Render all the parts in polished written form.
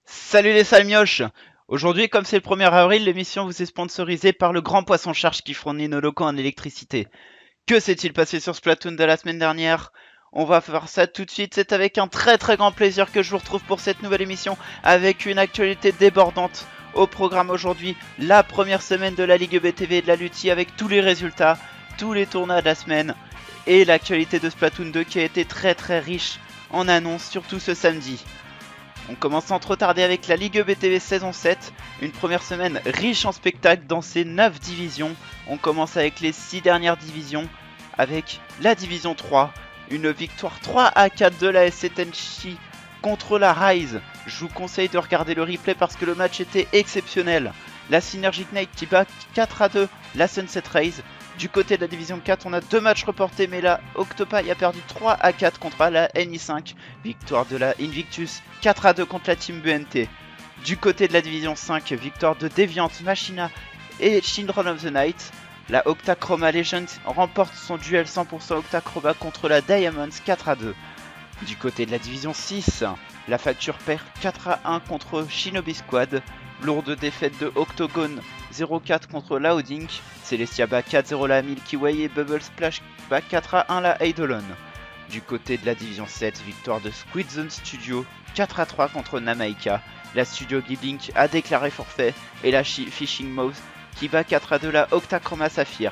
Salut les salmioches! Aujourd'hui, comme c'est le 1er avril, l'émission vous est sponsorisée par le grand poisson charge qui fournit nos locaux en électricité. Que s'est-il passé sur Splatoon de la semaine dernière? On va faire ça tout de suite, c'est avec un très grand plaisir que je vous retrouve pour cette nouvelle émission avec une actualité débordante. Au programme aujourd'hui, la première semaine de la Ligue BTV et de la Lutti avec tous les résultats, tous les tournois de la semaine et l'actualité de Splatoon 2 qui a été très riche en annonces, surtout ce samedi. On commence sans trop tarder avec la Ligue BTV saison 7, une première semaine riche en spectacles dans ses 9 divisions. On commence avec les 6 dernières divisions, avec la division 3, une victoire 3-4 de la SC Tenchi contre la Rise. Je vous conseille de regarder le replay parce que le match était exceptionnel. La Synergic Knight qui bat 4-2 la Sunset Rays. Du côté de la division 4, on a 2 matchs reportés, mais la Octopath a perdu 3-4 contre la NI5. Victoire de la Invictus 4-2 contre la Team BNT. Du côté de la division 5, victoire de Deviant, Machina et Children of the Night. La Octachroma Legends remporte son duel 100% Octachroma contre la Diamonds 4-2. Du côté de la division 6, la Facture perd 4-1 contre Shinobi Squad. Lourde défaite de Octogone 0-4 contre la Houdink. Celestia bat 4-0 la Milky Way et Bubble Splash bat 4-1 la Eidolon. Du côté de la division 7, victoire de Squid Zone Studio 4-3 contre Namaika. La Studio Giblink a déclaré forfait et la Fishing Mouse qui bat 4-2 la Octachroma Saphir.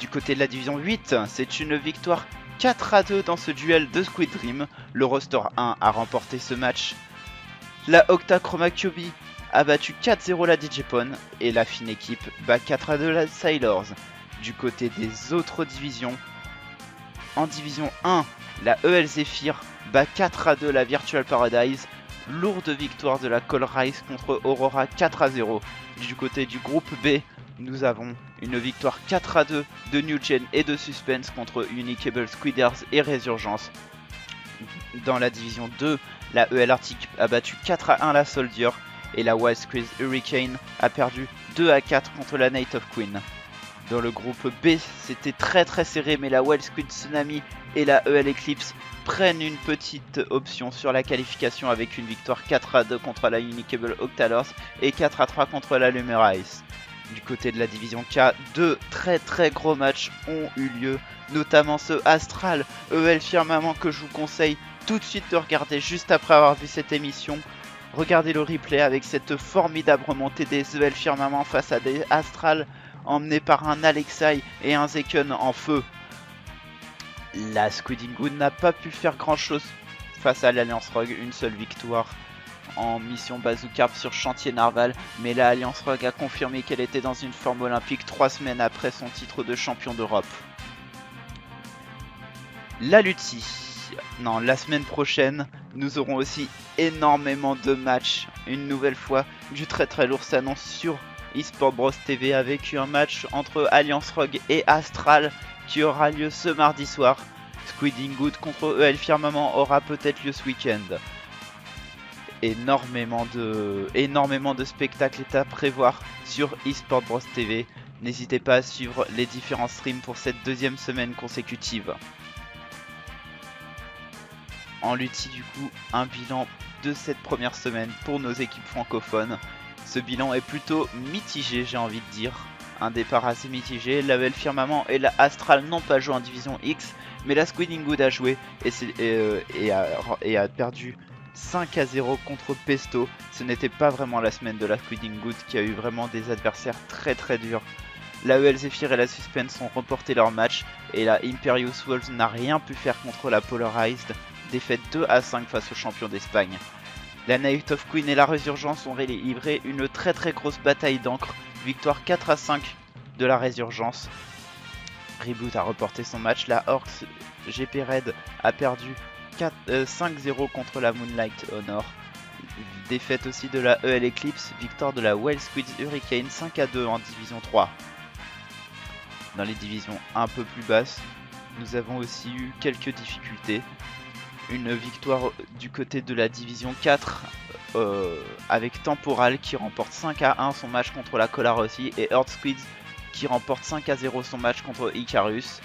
Du côté de la division 8, c'est une victoire 4-2 dans ce duel de Squid Dream. Le roster 1 a remporté ce match. La Octachroma Kyubi a battu 4-0 la Digipon et la fine équipe bat 4-2 la Sailors. Du côté des autres divisions, en division 1, la EL Zephyr bat 4-2 la Virtual Paradise. Lourde victoire de la Call Rise contre Aurora 4-0. Du côté du groupe B, nous avons une victoire 4-2 de New Gen et de Suspense contre Unicable Squiders et Résurgence. Dans la division 2, la EL Arctic a battu 4-1 la Soldier et la Wild Squeeze Hurricane a perdu 2-4 contre la Night of Queen. Dans le groupe B, c'était très serré, mais la Wild Squid Tsunami et la EL Eclipse prennent une petite option sur la qualification avec une victoire 4-2 contre la Unicable Octalors et 4-3 contre la Lumerice. Du côté de la division K, deux très gros matchs ont eu lieu, notamment ce Astral EL Firmament que je vous conseille tout de suite de regarder juste après avoir vu cette émission. Regardez le replay avec cette formidable remontée des EL Firmament face à des Astral emmenés par un Alexei et un Zeken en feu. La Squiding Good n'a pas pu faire grand chose face à l'Alliance Rogue, une seule victoire en mission Bazooka sur chantier Narval, mais la Alliance Rogue a confirmé qu'elle était dans une forme olympique 3 semaines après son titre de champion d'Europe. La Lutti. Non, la semaine prochaine, nous aurons aussi énormément de matchs. Une nouvelle fois, du très lourd s'annonce sur eSport Bros TV avec un match entre Alliance Rogue et Astral qui aura lieu ce mardi soir. Squiding Good contre EL Firmament aura peut-être lieu ce week-end. Énormément de spectacles est à prévoir sur eSport Bros TV. N'hésitez pas à suivre les différents streams pour cette deuxième semaine consécutive. En Lutti, du coup, un bilan de cette première semaine pour nos équipes francophones. Ce bilan est plutôt mitigé, j'ai envie de dire. Un départ assez mitigé. La EL Firmament et la Astral n'ont pas joué en division X, mais la Squiding Good a joué et a perdu 5-0 contre Pesto. Ce n'était pas vraiment la semaine de la Squiding Good qui a eu vraiment des adversaires très durs. La EL Zephyr et la Suspense ont remporté leur match et la Imperious Wolves n'a rien pu faire contre la Polarized. Défaite 2-5 face aux champions d'Espagne. La Night of Queen et la Résurgence ont livré une très grosse bataille d'encre. Victoire 4-5 de la Résurgence. Reboot a reporté son match. La Orcs GP Red a perdu 5-0 contre la Moonlight Honor. Défaite aussi de la EL Eclipse. Victoire de la Wild Squid Hurricane 5-2 en division 3. Dans les divisions un peu plus basses, nous avons aussi eu quelques difficultés. Une victoire du côté de la division 4 avec Temporal qui remporte 5-1 son match contre la Colarossi et Earth Squids qui remporte 5-0 son match contre Icarus.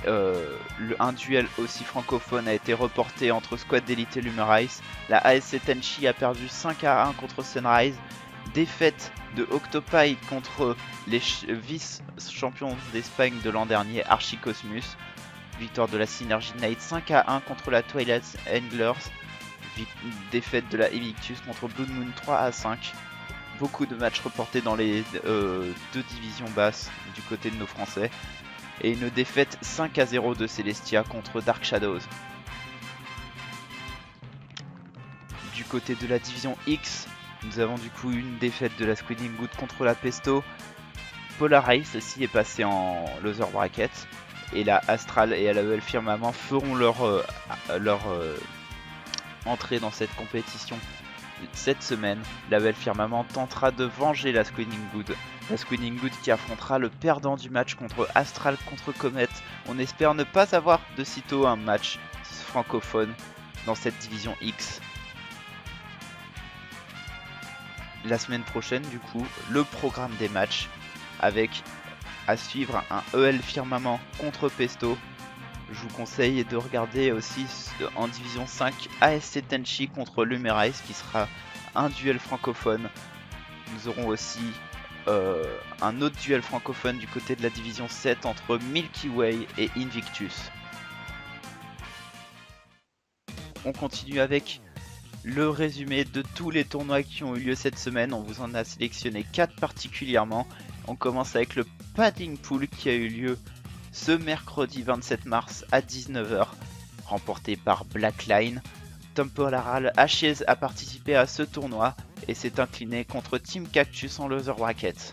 Un duel aussi francophone a été reporté entre Squad d'Elite et Lumerice. La ASC Tenchi a perdu 5-1 contre Sunrise. Défaite de Octopi contre les vice-champions d'Espagne de l'an dernier, Archicosmus. Victoire de la Synergy Night 5-1 contre la Twilight Anglers. Défaite de la Evictus contre Blood Moon 3-5. Beaucoup de matchs reportés dans les deux divisions basses du côté de nos Français. Et une défaite 5-0 de Celestia contre Dark Shadows. Du côté de la division X, nous avons du coup une défaite de la Squiding Good contre la Pesto. Polarice aussi est passé en loser bracket. Et la Astral et LAEL Firmament feront leur entrée dans cette compétition cette semaine. LAEL Firmament tentera de venger la Squiding Good. La Squiding Good qui affrontera le perdant du match contre Astral contre Comet. On espère ne pas avoir de sitôt un match francophone dans cette division X. La semaine prochaine, du coup, le programme des matchs avec à suivre un EL Firmament contre Pesto. Je vous conseille de regarder aussi en division 5 ASC Tenchi contre Lumerice qui sera un duel francophone. Nous aurons aussi un autre duel francophone du côté de la division 7 entre Milky Way et Invictus. On continue avec le résumé de tous les tournois qui ont eu lieu cette semaine. On vous en a sélectionné 4 particulièrement. On commence avec le Padding Pool qui a eu lieu ce mercredi 27 mars à 19 h, remporté par Blackline. Temporal Ashes a participé à ce tournoi et s'est incliné contre Team Cactus en loser bracket.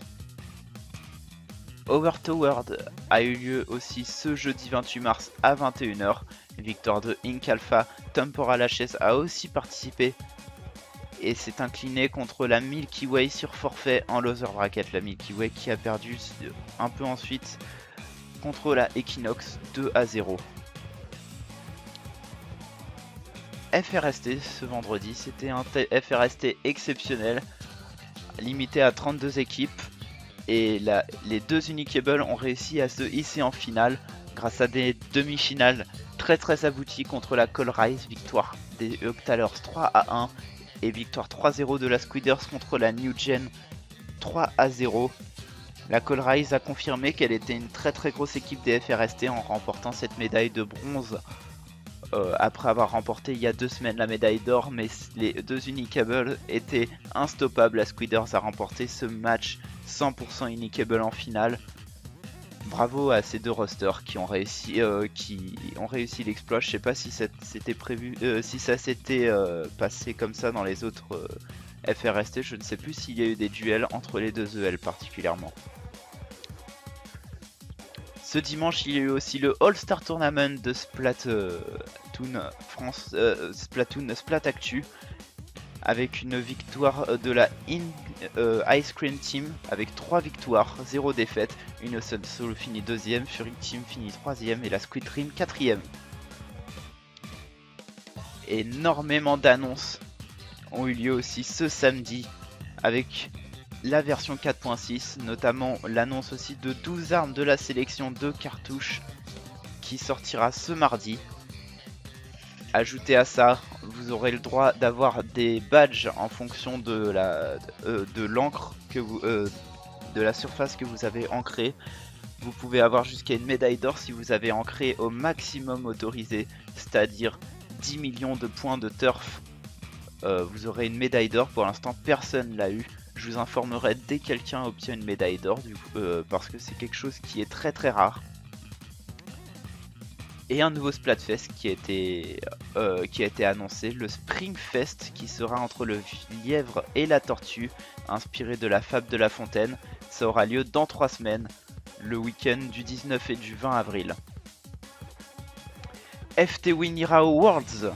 Overtowered a eu lieu aussi ce jeudi 28 mars à 21 h. Victoire de Inc Alpha. Temporal Ashes a aussi participé et s'est incliné contre la Milky Way sur forfait en loser bracket. La Milky Way qui a perdu un peu ensuite contre la Equinox 2-0. FRST ce vendredi, c'était un FRST exceptionnel, limité à 32 équipes, et les deux Unicables ont réussi à se hisser en finale grâce à des demi-finales très abouties contre la Colrise, victoire des Octalers 3-1 et victoire 3-0 de la Squiders contre la New Gen 3-0. La Colrise a confirmé qu'elle était une très grosse équipe des FRST en remportant cette médaille de bronze après avoir remporté il y a 2 semaines la médaille d'or, mais les deux Unicables étaient instoppables. La Squiders a remporté ce match 100% Unicable en finale. Bravo à ces deux rosters qui ont réussi l'exploit. Je sais pas si c'était prévu, si ça s'était passé comme ça dans les autres FRST. Je ne sais plus s'il y a eu des duels entre les deux EL particulièrement. Ce dimanche, il y a eu aussi le All-Star Tournament de Splatoon France, Splatoon Splat Actu, avec une victoire de la Ice Cream Team avec 3 victoires, 0 défaites. Innocent Soul finit 2ème, Fury Team finit 3ème et la Squid Dream 4ème. Énormément d'annonces ont eu lieu aussi ce samedi avec la version 4.6, notamment l'annonce aussi de 12 armes de la sélection de cartouches qui sortira ce mardi. Ajoutez à ça, vous aurez le droit d'avoir des badges en fonction de l'encre que de la surface que vous avez ancrée. Vous pouvez avoir jusqu'à une médaille d'or si vous avez ancré au maximum autorisé, c'est-à-dire 10 millions de points de turf. Vous aurez une médaille d'or. Pour l'instant, personne l'a eu. Je vous informerai dès que quelqu'un obtient une médaille d'or, parce que c'est quelque chose qui est très rare. Et un nouveau Splatfest qui a été annoncé, le Springfest, qui sera entre le lièvre et la tortue, inspiré de la fable de La Fontaine. Ça aura lieu dans 3 semaines, le week-end du 19 et du 20 avril. FT Win Irao Worlds.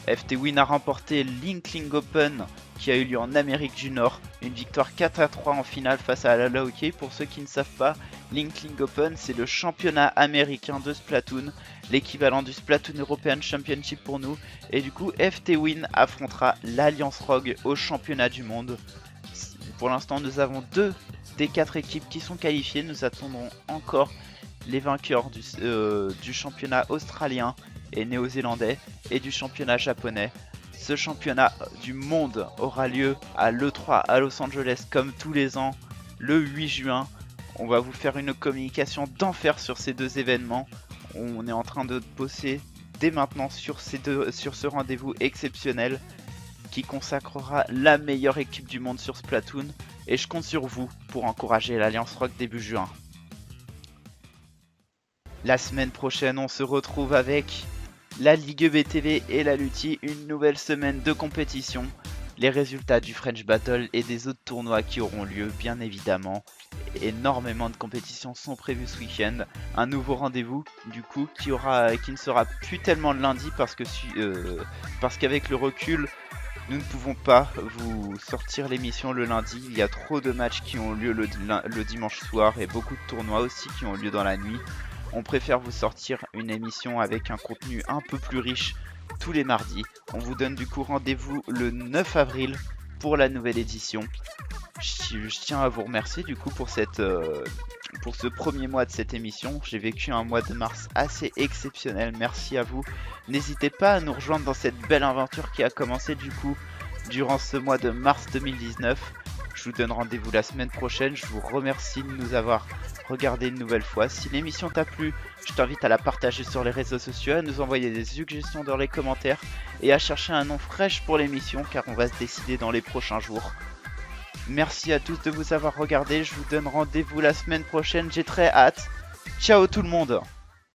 FT Win a remporté l'Inkling Open qui a eu lieu en Amérique du Nord. Une victoire 4-3 en finale face à Alala Hockey. Pour ceux qui ne savent pas, l'Inkling Open, c'est le championnat américain de Splatoon, l'équivalent du Splatoon European Championship pour nous. Et du coup, FT Win affrontera l'Alliance Rogue au championnat du monde. Pour l'instant, nous avons 2 des 4 équipes qui sont qualifiées. Nous attendrons encore les vainqueurs du championnat australien et néo-zélandais et du championnat japonais. Ce championnat du monde aura lieu à l'E3 à Los Angeles comme tous les ans le 8 juin. On va vous faire une communication d'enfer sur ces deux événements. On est en train de bosser dès maintenant sur ce rendez-vous exceptionnel qui consacrera la meilleure équipe du monde sur Splatoon. Et je compte sur vous pour encourager l'Alliance Rock début juin. La semaine prochaine, on se retrouve avec la Ligue BTV et la LUTI, une nouvelle semaine de compétition, les résultats du French Battle et des autres tournois qui auront lieu bien évidemment. Énormément de compétitions sont prévues ce week-end. Un nouveau rendez-vous du coup qui ne sera plus tellement le lundi parce qu'avec le recul, nous ne pouvons pas vous sortir l'émission le lundi. Il y a trop de matchs qui ont lieu le dimanche soir et beaucoup de tournois aussi qui ont lieu dans la nuit. On préfère vous sortir une émission avec un contenu un peu plus riche tous les mardis. On vous donne du coup rendez-vous le 9 avril pour la nouvelle édition. Je tiens à vous remercier du coup pour ce premier mois de cette émission. J'ai vécu un mois de mars assez exceptionnel, merci à vous. N'hésitez pas à nous rejoindre dans cette belle aventure qui a commencé du coup durant ce mois de mars 2019. Je vous donne rendez-vous la semaine prochaine. Je vous remercie de nous avoir regardé une nouvelle fois. Si l'émission t'a plu, je t'invite à la partager sur les réseaux sociaux, à nous envoyer des suggestions dans les commentaires et à chercher un nom fraîche pour l'émission car on va se décider dans les prochains jours. Merci à tous de vous avoir regardé. Je vous donne rendez-vous la semaine prochaine. J'ai très hâte. Ciao tout le monde!